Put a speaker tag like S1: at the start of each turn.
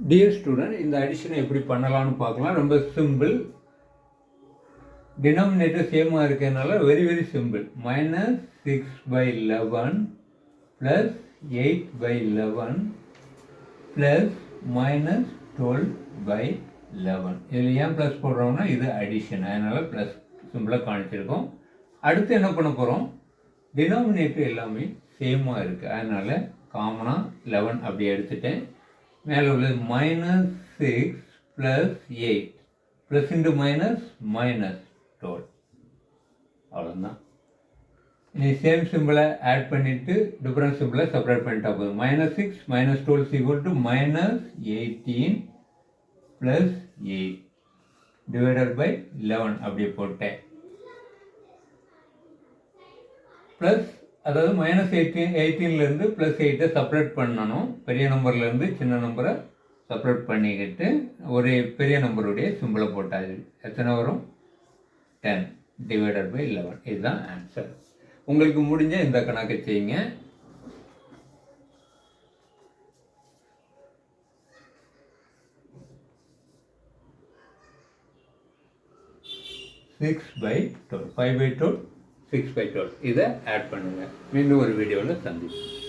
S1: Dear student, இந்த அடிஷனை எப்படி பண்ணலாம்னு பார்க்கலாம். ரொம்ப சிம்பிள். டினாமினேட்டர் சேமாக இருக்கிறதுனால வெரி சிம்பிள். -6/11 + 8/11 + -12/11. இதில் ஏன் ப்ளஸ் போடுறோம்னா இது அடிஷன், அதனால் ப்ளஸ் சிம்பிளாக காணிச்சிருக்கோம். அடுத்து என்ன பண்ண போகிறோம், டினாமினேட்டர் எல்லாமே சேமாக இருக்குது, அதனால் காமனாக 11 அப்படி எடுத்துட்டேன். மேலே உள்ளது -6 + 8 ப்ளஸ் இன்ட்டு -12. அவ்வளோதான். நீ சேம் சிம்பிளை ஆட் பண்ணிவிட்டு டிஃப்ரெண்ட் சிம்பிளை செப்பரேட் பண்ணிட்டா போதும். -6 -12 -18 + 8 /11 அப்படி போட்டேன். ப்ளஸ், அதாவது -18லேருந்து +8 செப்பரேட் பண்ணணும். பெரிய நம்பர்லேருந்து சின்ன நம்பரை செப்பரேட் பண்ணிக்கிட்டு ஒரு பெரிய நம்பருடைய சிம்பிளை போட்டாச்சு. எத்தனை வரும்? 10 /11. இதுதான் ஆன்சர். உங்களுக்கு முடிஞ்ச இந்த கணக்கை செய்யுங்க. (6/12) 5/12 6/12 இதை ஆட் பண்ணுங்கள். மீண்டும் ஒரு வீடியோவில் சந்திப்போம்.